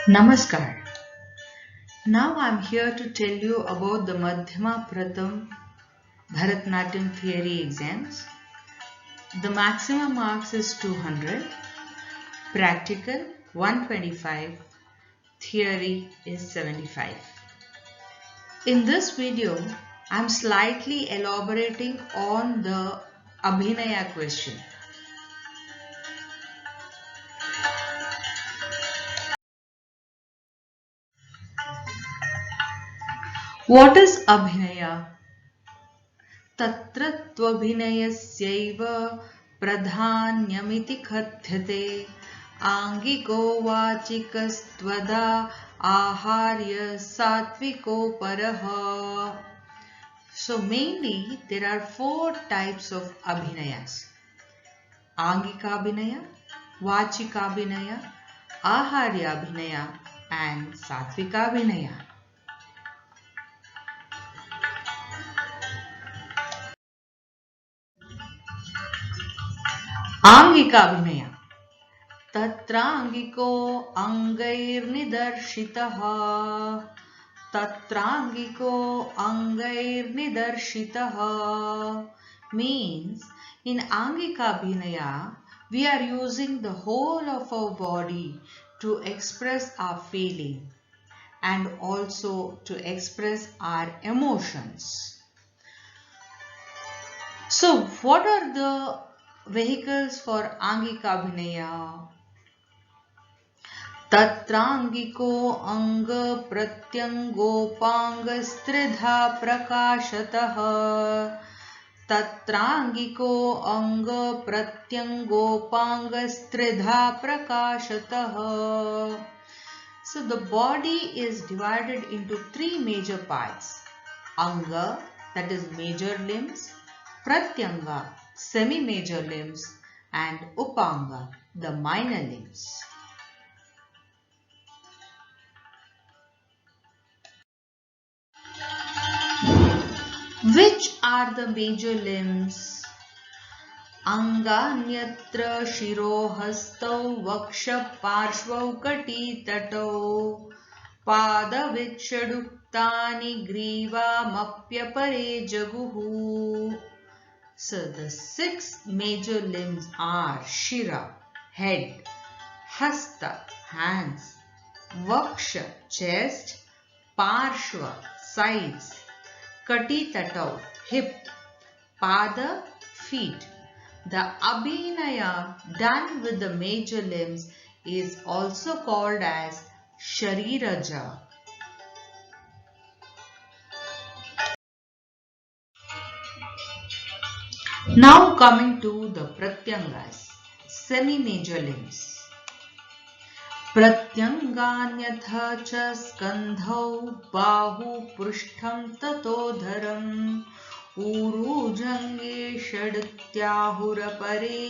Namaskar. Now I'm here to tell you about the Madhyama Pratham Bharatanatyam theory exams. The maximum marks is 200, practical 125, theory is 75. In this video, I'm slightly elaborating on the Abhinaya question. What is Abhinaya? तत्र त्वभिनयस्यैव प्राधान्यमिति कथ्यते आंगिको वाचिकस्त्वदा आहार्य सात्विको परः. So mainly there are four types of abhinayas: angika abhinaya, vachika abhinaya, aharya abhinaya and satvika abhinaya. आंगिका अभिनय तत्रांगिको अंगैर्निदर्शितः. तत्रांगिको अंगैर्निदर्शितः means in angika abhinaya we are using the whole of our body to express our feeling and also to express our emotions. So what are the vehicles for angika abhinaya? तत्रांगिको अंग प्रत्यंगोपांगस्त्रिधा प्रकाशतः. तत्रांगिको अंग प्रत्यंगोपांगस्त्रिधा प्रकाशतः. So the body is divided into three major parts: anga, that is major limbs; pratyanga, semi-major limbs; and upanga, the minor limbs. Which are the major limbs? Anganyatra shirohastau vakshaparshvau katitatau padavichaduktani grivamapyapare jaguhu. So the six major limbs are Shira, head; Hasta, hands; Vaksha, chest; Parshva, sides; Katitatau, hip; Pada, feet. The abhinaya done with the major limbs is also called as Shariraja. Now coming to the pratyangas, semi-major limbs. Pratyanganyatha cha skandhau bahu prushtham tatodharam ऊरुजंगे षड्त्याहुरपरे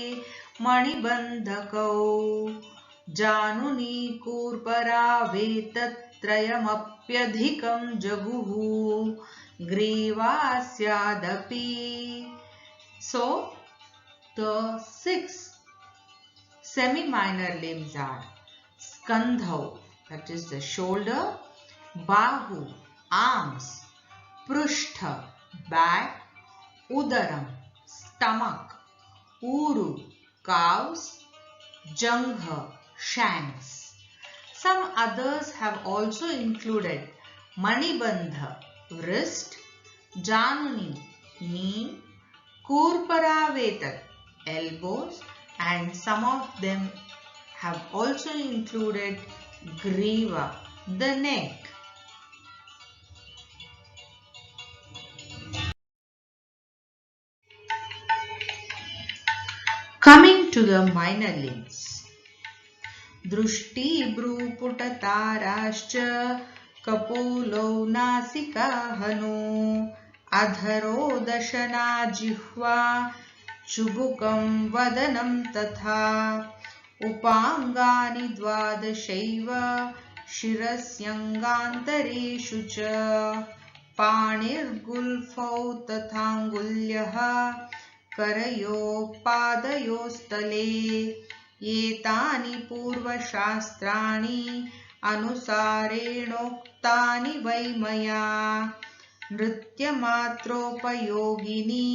मणिबन्धकौ जानुनी कूर्परावेतत्रयमप्यधिकं जगुः ग्रीवास्यादपि. So the six semi-minor limbs are skandhau, that is the shoulder; bahu, arms; prushtha, back; udaram, stomach; uru, calves; jangha, shanks. Some others have also included manibandha, wrist; januni, knee; kurparavetat, elbows, and some of them have also included griva, the neck. Coming to the minor limbs, Drushti Bhruputatārāscha Kapulō Nasika Hanu Adharo Dashana Jihva Chubukam Vadanam Tatha Upangani Dvadashaiva Shirasyangantareshu Cha Panirgulfau Tathangulyaha करयो पादयोस्तले एतानि पूर्वशास्त्राणि अनुसारेणोक्तानि वै मया नृत्यमात्रोपयोगिनी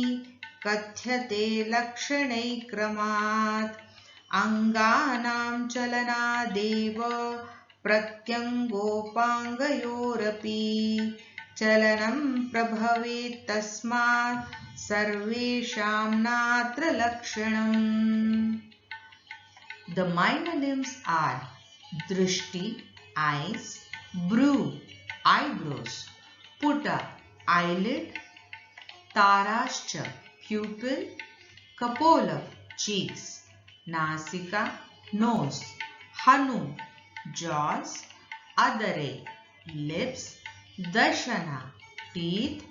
कथ्यते लक्षणैक्रमात् अङ्गानां चलनादेव प्रत्यङ्गोपाङ्गयोरपि चलनं प्रभवेत् तस्मात् सर्वेषां नात्र लक्षणम्. The minor limbs are drishti, eyes, brow, eyebrows, puta, eyelid, tarascha, pupil, kapolam, cheeks, nasika, nose, hanu, jaws, adare, lips, dashana, teeth,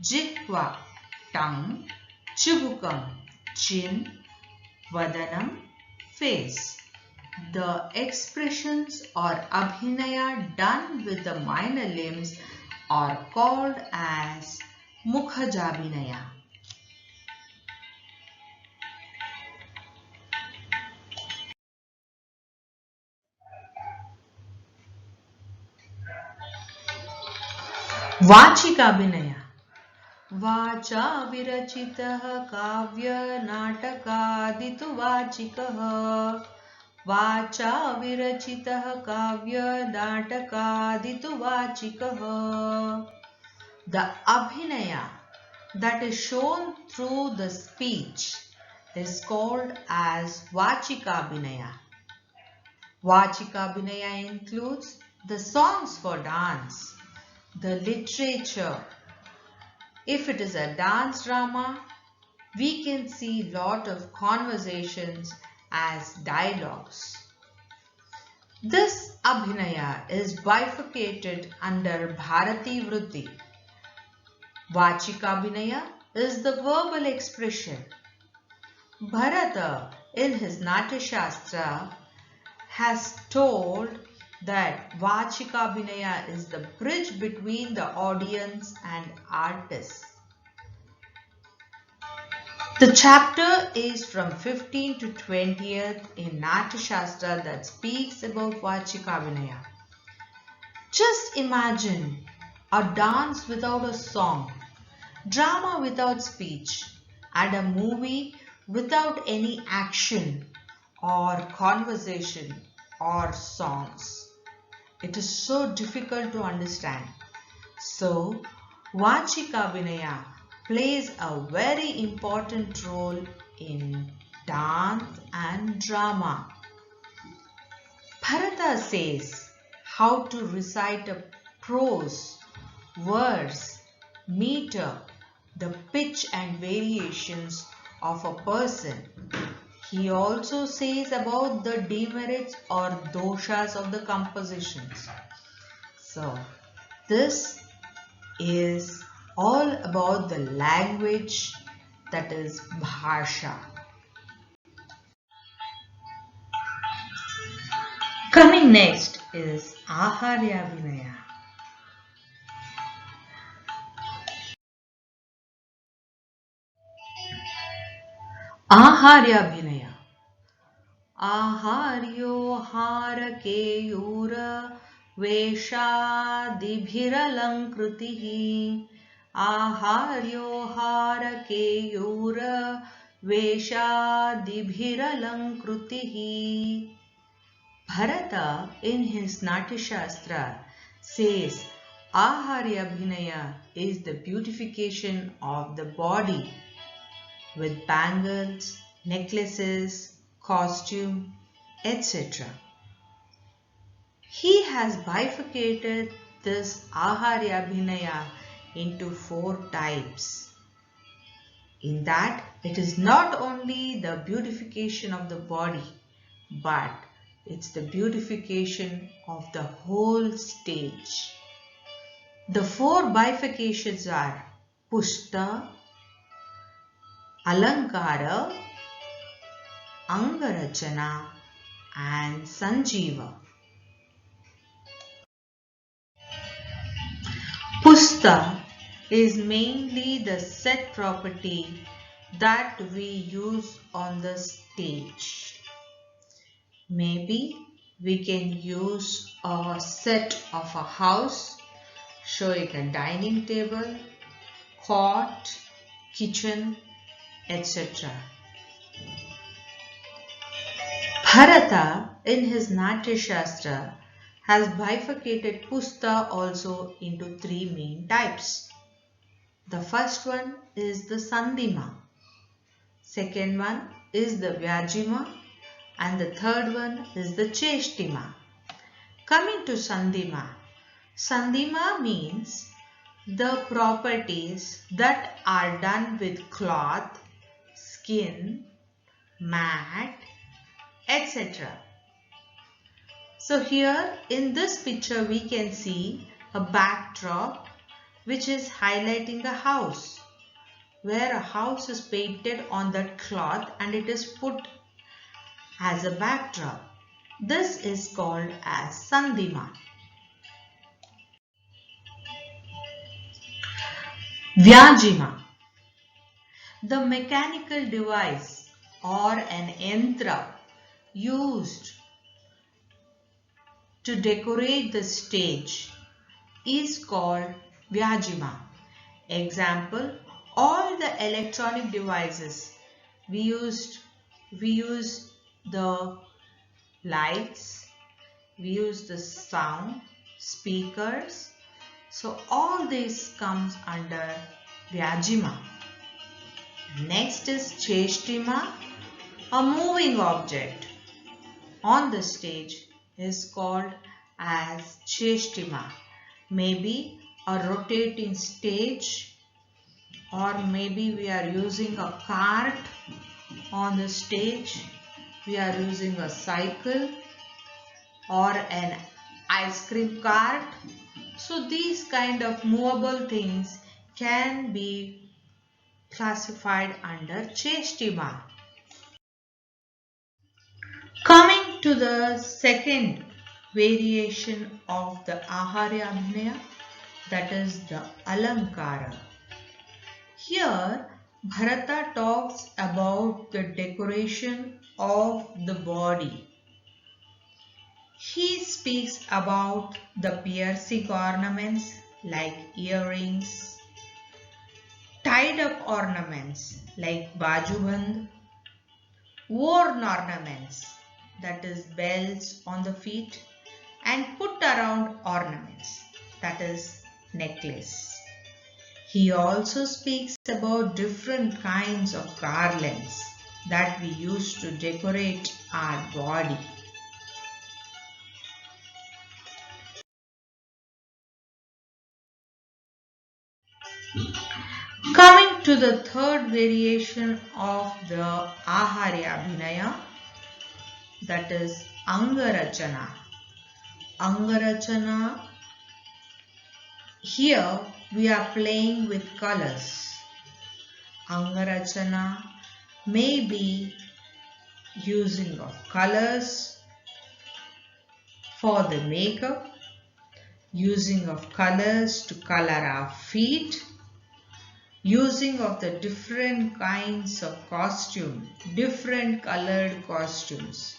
jikva, tongue, chubukam, chin, vadanam, face. The expressions or abhinaya done with the minor limbs are called as mukhajabhinaya. वाचिकाभिनय. वाचा विरचितः काव्य नाटकादितु वाचिकः. वाचा विरचितः काव्य नाटकादितु वाचिकः. The abhinaya that is shown through the speech is called as vachikabhinaya. Vachikabhinaya includes the songs for dance, the literature. If it is a dance drama, we can see lot of conversations as dialogues. This abhinaya is bifurcated under Bharati Vritti. Vachikabhinaya is the verbal expression. Bharata in his Natyashastra has told that Vachikabhinaya is the bridge between the audience and artists. The chapter is from 15th to 20th in Natyashastra that speaks about Vachikabhinaya. Just imagine a dance without a song, drama without speech, and a movie without any action or conversation or songs. It is so difficult to understand. So, Vachikabhinaya plays a very important role in dance and drama. Bharata says how to recite a prose, verse, meter, the pitch and variations of a person. He also says about the demerits or doshas of the compositions. So, this is all about the language, that is bhasha. Coming next is Aharyabhinaya. Aharyabhinaya. Aharyo harakeyura veshadibhiralankritihi. Aharyo harakeyura veshadibhiralankritihi. Bharata in his Natyashastra says Aharyabhinaya is the beautification of the body with bangles, necklaces, costume, etc. He has bifurcated this Aharyabhinaya into 4 types. In that, it is not only the beautification of the body, but it's the beautification of the whole stage. The 4 bifurcations are Pushta, Alankara, Angarachana and Sanjeeva. Pusta is mainly the set property that we use on the stage. Maybe we can use a set of a house showing a dining table, cot, kitchen, etc. Bharata in his Natya Shastra has bifurcated pusta also into three main types. The first one is the Sandhima, second one is the Vyajima, and the third one is the Cheshtima. Coming to Sandhima, Sandhima means the properties that are done with cloth, skin, mat, etc. So here in this picture we can see a backdrop which is highlighting a house, where a house is painted on that cloth and it is put as a backdrop. This is called as Sandhima. Vyajima, the mechanical device or an yantra used to decorate the stage is called Vyajima. Example, all the electronic devices we use the lights, we use the sound, speakers. So all this comes under Vyajima. Next is Cheshtima, a moving object on the stage is called as Cheshtima. Maybe a rotating stage, or maybe we are using a cart on the stage, we are using a cycle or an ice cream cart. So these kind of movable things can be classified under Cheshtima. Coming to the second variation of the Aharya Abhinaya, that is the Alankara. Here Bharata talks about the decoration of the body. He speaks about the piercing ornaments like earrings, tied up ornaments like bajuband, worn ornaments, that is bells on the feet, and put around ornaments, that is necklace. He also speaks about different kinds of garlands that we use to decorate our body. Coming to the third variation of the Aharya Abhinaya, that is Angarachana. Angarachana, here we are playing with colors. Angarachana may be using of colors for the makeup, using of colors to color our feet, using of the different kinds of costume, different colored costumes,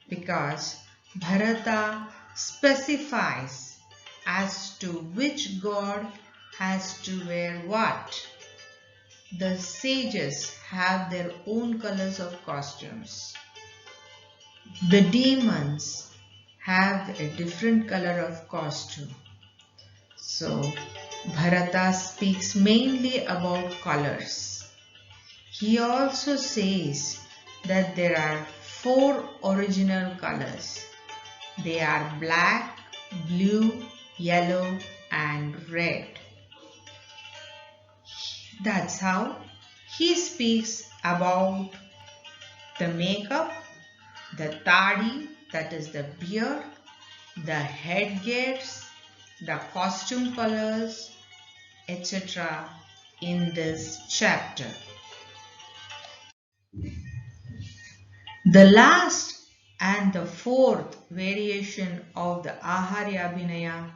because Bharata specifies as to which god has to wear what. The sages have their own colors of costumes. The demons have a different color of costume. So Bharata speaks mainly about colors. He also says that there are 4 original colors. They are black, blue, yellow and red. That's how he speaks about the makeup, the tadi, that is the beard, the headgears, the costume colors, etc. in this chapter. The last and the fourth variation of the Aharya Abhinaya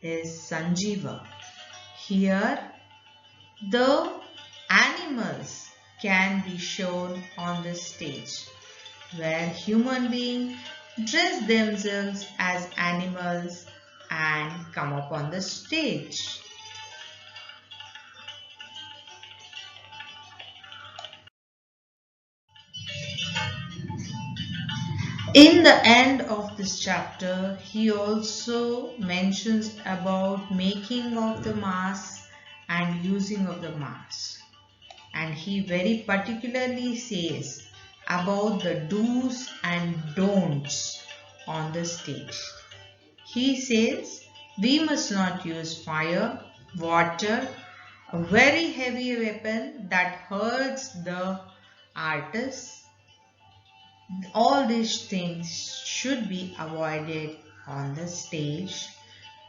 is Sanjiva. Here the animals can be shown on the stage, where human being dress themselves as animals and come up on the stage. In the end of this chapter, he also mentions about making of the mask and using of the mask. And he very particularly says about the do's and don'ts on the stage. He says we must not use fire, water, a very heavy weapon that hurts the artist. All these things should be avoided on the stage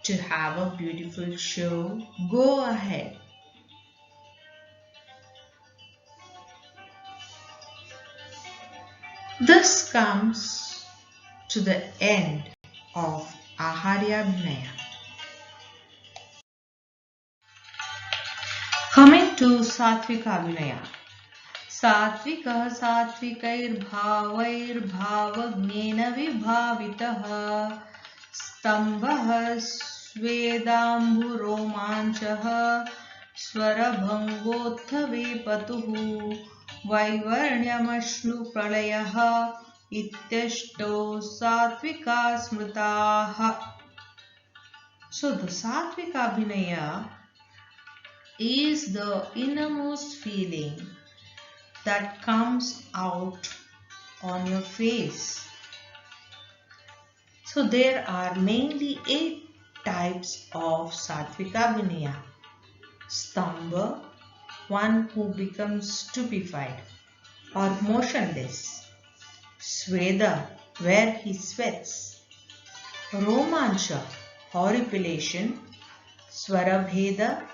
to have a beautiful show. Go ahead. This comes to the end of Aharyabhinaya. Coming to Satvika Abhinaya. सात्विकः सात्विकैर्भावैर्भावज्ञेन विभावितः स्तम्भः स्वेदाम्बुरोमाञ्चः स्वरभङ्गोत्थवे पतुः वैवर्ण्यमश्नुप्रलयः इत्यष्टौ सात्विका स्मृताः. So the Satvika Abhinaya is the innermost feeling that comes out on your face. So there are mainly 8 types of Satvika Abhinaya. Stamba, one who becomes stupefied or motionless. Sweda, where he sweats. Romancha, horripilation. Swarabheda,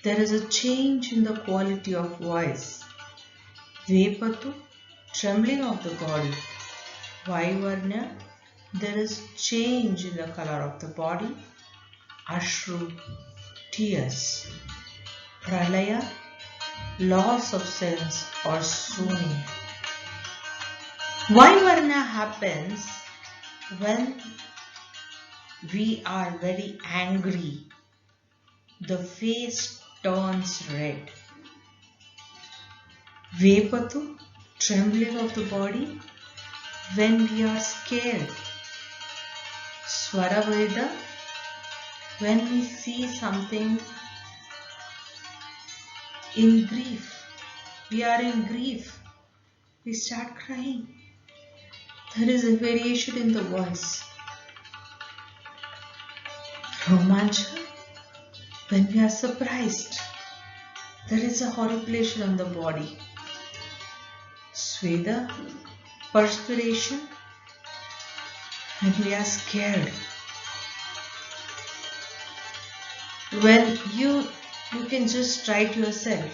there is a change in the quality of voice. Vepatu, trembling of the body. Vaivarnya, there is change in the color of the body. Ashru, tears. Pralaya, loss of sense or swooning. Vaivarnya happens when we are very angry. The face turns red. Vepatu, trembling of the body when we are scared. Swaraveda, when we see something in grief. We are in grief. We start crying. There is a variation in the voice. Romancha, when we are surprised. There is a horripilation on the body. Sweda, perspiration, when we are scared. When you can just try it yourself.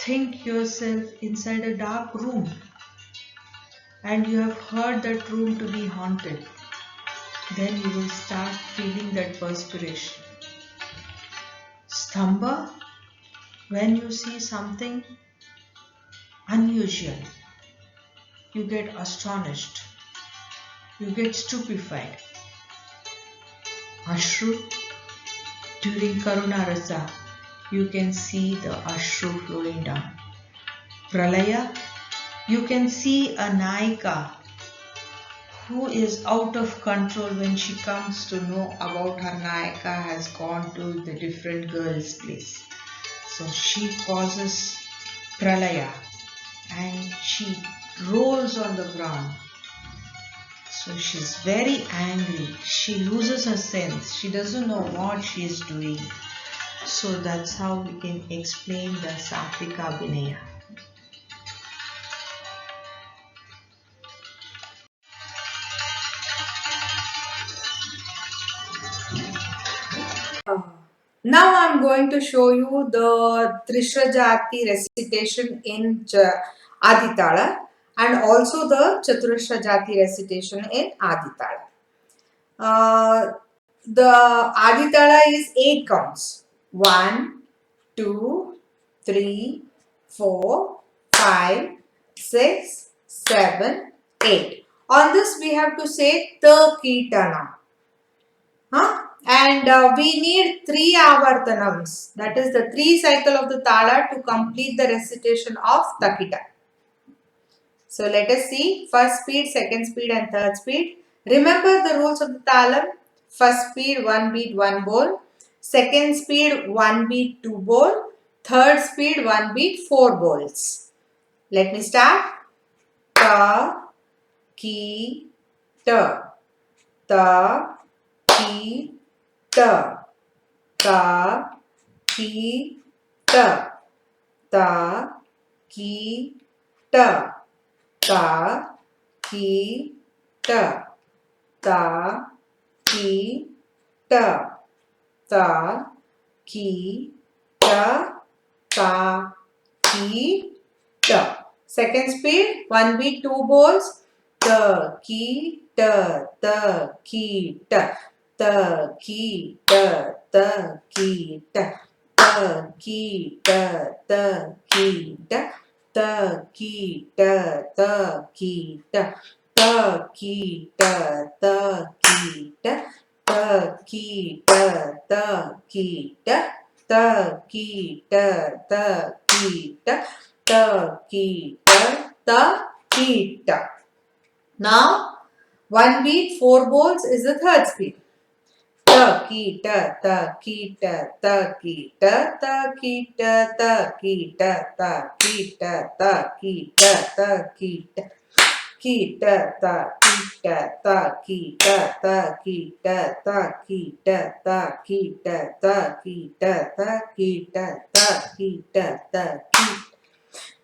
Think yourself inside a dark room and you have heard that room to be haunted. Then you will start feeling that perspiration. Stamba, when you see something unusual, you get astonished, you get stupefied. Ashru, during Karuna Rasa, you can see the Ashru flowing down. Pralaya, you can see a Naika who is out of control when she comes to know about her Nayaka has gone to the different girls' place. So she causes pralaya and she rolls on the ground. So she's very angry. She loses her sense. She doesn't know what she is doing. So that's how we can explain the Satvika Abhinaya. Now I'm going to show you the Trishra recitation in Aditala and also the Chaturashra Jati recitation in Aditala. The Aditala is 8 counts. 1, 2, 3, 4, 5, 6, 7, 8. On this we have to say ta kitana. And we need 3 avartanams. That is the 3 cycle of the tala to complete the recitation of takita. So let us see first speed, second speed and third speed. Remember the rules of the talam. First speed 1 beat 1 bol. Second speed 1 beat 2 bol. Third speed 1 beat 4 bols. Let me start. Ta, ki, ta. Ta, ki, ta. Ta, ki, ta. Ta, ki, ta. Ta, ki, ta. Ta, ki, ta. Ta, ki, ta. Ta, ki, ta. Second speed, 1 beat 2 bols. Ta, ki, ta. Ta, ki, ta. Ta, ki, ta. Ta, ki, ta. Ta, ki, ta. Ta, ki, ta. Ta, ki, ta. Ta, ki, ta. Ta, ki, ta. Ta, ki, ta. Ta, ki, ta. Ta, ki, ta. Ta, ki, ta. Ta, ki, ta. Ta, ki, ta. Ta, ki, ta. Now, 1 beat 4 bols is the third speed. Ta ki ta ta ki ta ta ki ta ta ki ta ta ki ta ta ki ta ta ki ta ta ki ta ki ta ta ki ta ta ki ta ta ki ta ta ki ta ta ki ta ta ki ta ta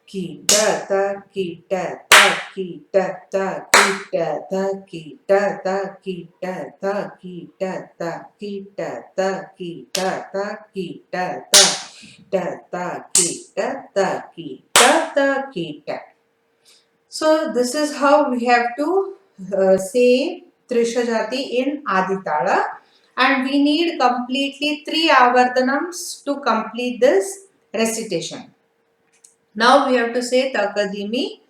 ki ta ta ki ta ta ki ta ta ki ta ta ki ta ta ki ta ta ki ta ta ki ta ta ki ta ta ki ta ta ki ta ta ki ta ta ta ki ta ta ki ta ta ki ta. So this is how we have to say Trisha Jati in Aditala, and we need completely 3 avartanams to complete this recitation. Now we have to say takadimi.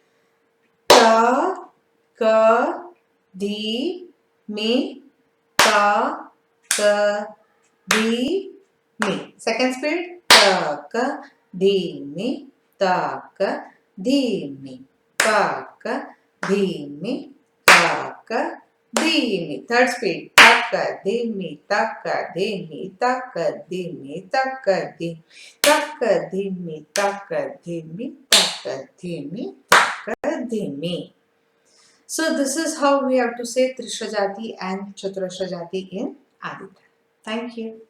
Ta, ka, di, mi, ta, ka, di, mi. Second speed. Ta, ka, di, mi, ta, ka, di, mi. Ta, ka, di, mi, ta, ka, di, mi. Third speed. Ta, ka, di, mi, ta, ka, di, mi, ta, ka, di, mi, ta, ka, di, ta, ka, di, mi, ta, ka, di, mi, ta, ka, di, mi, ta, ka, di, mi. So this is how we have to say Trisha Jati and Chaturashra Jati in Aditya. Thank you.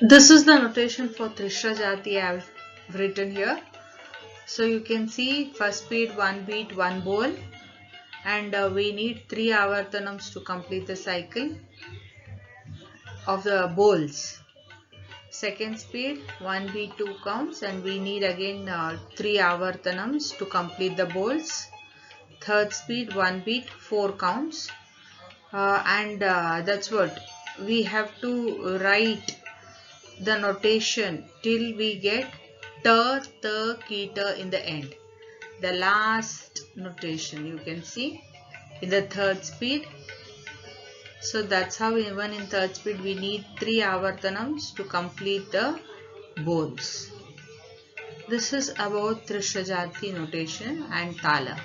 This is the notation for Trisha Jati I have written here. So you can see first speed 1 beat 1 bol, and we need 3 avartanams to complete the cycle of the bols. Second speed 1 beat 2 counts, and we need again 3 avartanams to complete the bols. Third speed 1 beat 4 counts, and that's what we have to write the notation till we get ta, ta, ki, ta in the end. The last notation you can see in the third speed. So that's how even in third speed we need 3 avartanams to complete the bols. This is about Trisha Jati notation and Tala.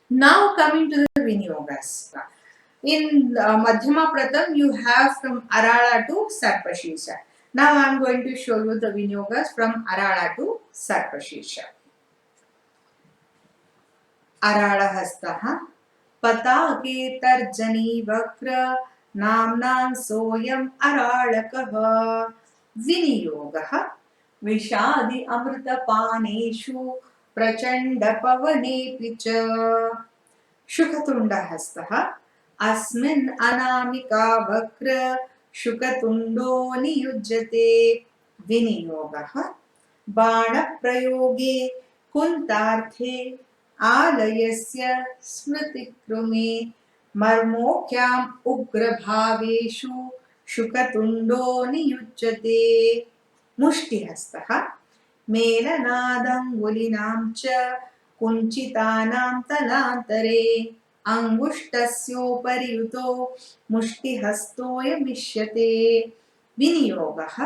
Now coming to the Vinyogas. In Madhyama Pratham you have from Arala to Sarpashisha. Now I am going to show you the Vinyogas from Arala to Sarpashisha. Arala Hastaha Patake Tarjani Vakra Namnan Soyam Aralakaha Viniyogaha Vishadi Amrita Paneshu Prachanda Pavane Picha Shukatunda Hastaha Asmin Anamika Vakra Shukatundo Niyujjate Viniyogaha Bana Prayoge Kuntarthe Alayasya Smritikrume Marmokyam Ugrabhaveshu Shukatundo Niyujjate मुष्टिहस्तः मेलनादङ्गुलीनां च कुञ्चितानां तलान्तरे अङ्गुष्टस्योपरि Yuto मुष्टिहस्तोऽयमिष्यते विनियोगः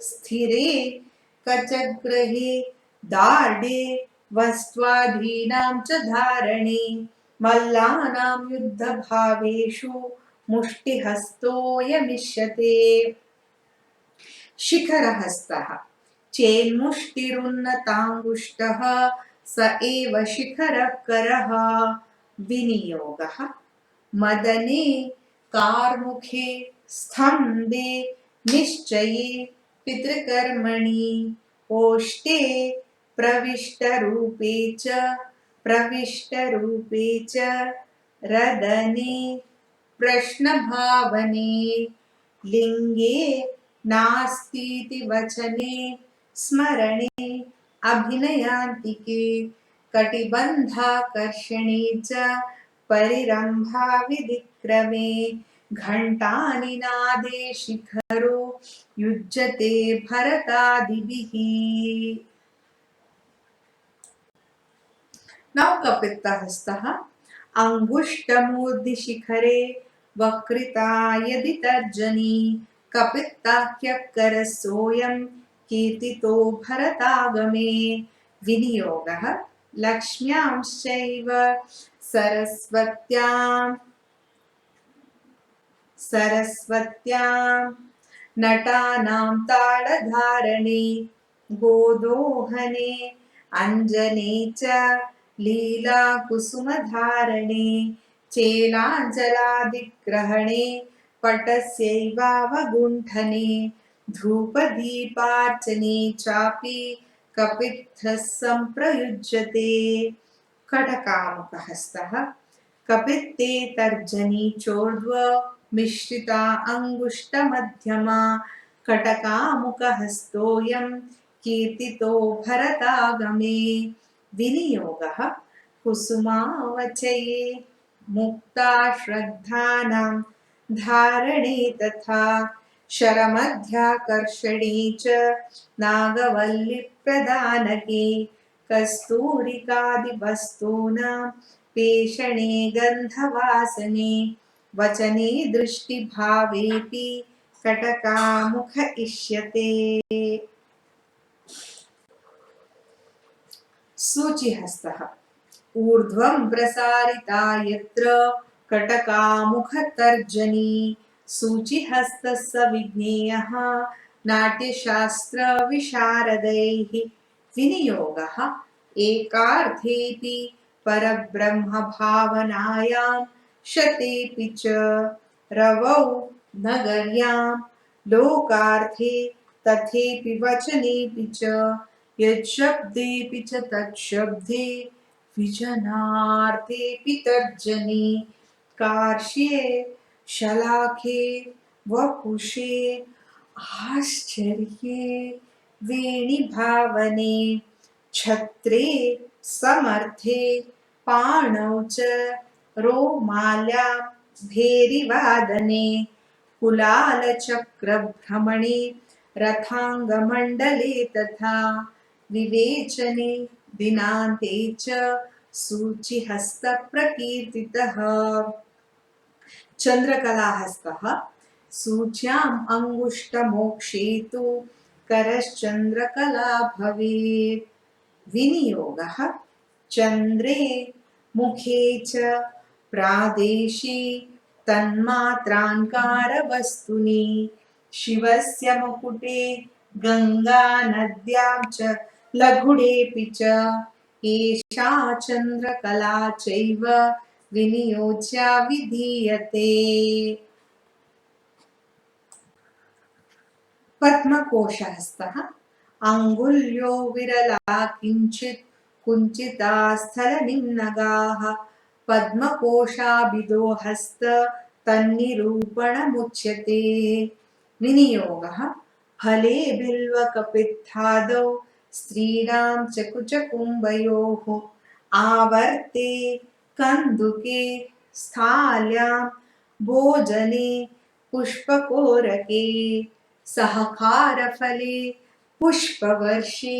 स्थिरे कचग्रहे दार्ढे वस्त्वादीनां च धारणे मल्लानां युद्धभावेषु मुष्टिहस्तोऽयमिष्यते शिखरहस्तः चेन्मुष्टिरुन्नताङ्गुष्टः स एव शिखरकरः विनियोगः मदने कार्मुखे स्तम्भे निश्चये पितृकर्मणि ओष्टे प्रविष्टरूपे च रदने प्रश्नभावने लिङ्गे नास्तीति वचने स्मरणे अभिनयान्तिके कटिबन्धाकर्षणे च परिरम्भाविधिक्रमे घण्टानिनादे शिखरो युज्यते भरतादिभिः. नवकपित्तहस्तः अङ्गुष्टमूर्धिशिखरे वक्रिता यदि तर्जनी कपित्ताह्यकरसोऽयं कीर्तितो भरतागमे विनियोगः लक्ष्म्यांश्चैव सरस्वत्यां नटानां ताळधारणे गोदोहने अञ्जने च लीलाकुसुमधारणे चेलाञ्जलादिग्रहणे पटस्यैवावगुण्ठने धूपदीपार्चने चापि कपित्थः सम्प्रयुज्यते कटकामुकहस्तः कपित्ते तर्जनी चोर्ध्व मिश्रिता अङ्गुष्टमध्यमा कटकामुकहस्तोऽयं कीर्तितो भरतागमे विनियोगः कुसुमावचये मुक्ता श्रद्धानां धारणे तथा शरमध्याकर्षणे च नागवल्लिप्रदानके कस्तूरिकादिवस्तूनां पेषणे गन्धवासने वचने दृष्टिभावेऽपि कटकामुख इष्यते सूचिहस्तः ऊर्ध्वं प्रसारिता यत्र कटकामुखतर्जनी सूचिहस्तः स विज्ञेयः नाट्यशास्त्रविशारदैः विनियोगः एकार्थेऽपि परब्रह्मभावनायां शतेऽपि च रवौ नगर्यां लोकार्थे तथेऽपि वचनेऽपि च यच्छब्देऽपि च तच्छब्दे विजनार्थेऽपि तर्जनी कार्श्ये शलाखे वपुषे आश्चर्ये वेणीभावने छत्रे समर्थे पाणौ च रोमाल्या भेरिवादने कुलालचक्रभ्रमणे रथाङ्गमण्डले तथा विवेचने दिनान्ते च सूचिहस्तप्रकीर्तितः चन्द्रकलाहस्तः सूच्याम् अङ्गुष्टमोक्षे तु करश्चन्द्रकला भवेत् विनियोगः चन्द्रे मुखे च प्रादेशे तन्मात्राङ्कारवस्तुनि शिवस्य मुकुटे गङ्गानद्यां च लघुडेऽपि च एषा चन्द्रकला चैव विनियोज्या विधीयते पद्मकोशहस्तः अङ्गुल्यो विरला किञ्चित् कुञ्चिता स्थलनिम्नगाः पद्मकोशाभिदो हस्त तन्निरूपणमुच्यते विनियोगः फले बिल्वकपित्थादौ स्त्रीणां च कुचकुम्भयोः आवर्ते कन्दुके स्थाल्यां भोजने पुष्पकोरके सहकारफले पुष्पवर्षे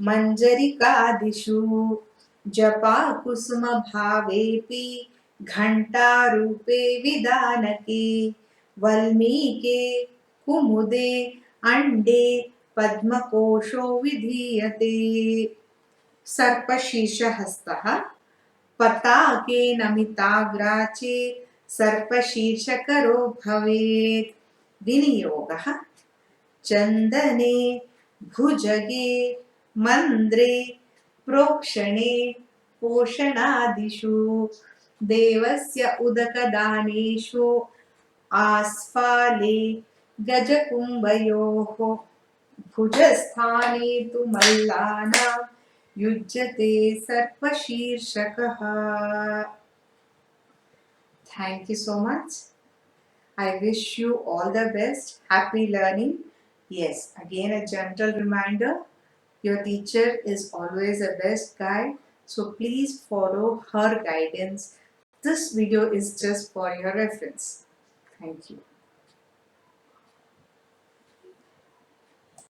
मञ्जरिकादिषु जपाकुसुमभावेऽपि घण्टारूपे विदानके वल्मीके कुमुदे अण्डे पद्मकोशो विधीयते सर्पशीर्षहस्तः पताके नमिताग्राचे सर्पशीर्षकरो भवेत् विनियोगः चन्दने भुजगे मन्द्रे प्रोक्षणे पोषणादिषु देवस्य उदकदानेषु आस्फाले गजकुम्भयोः भुजस्थाने तु मल्लानां युज्यते सर्पशीर्षकः. Thank you so much. I wish you all the best. Happy learning. Yes, again a gentle reminder. Your teacher is always a best guide. So please follow her guidance. This video is just for your reference. Thank you.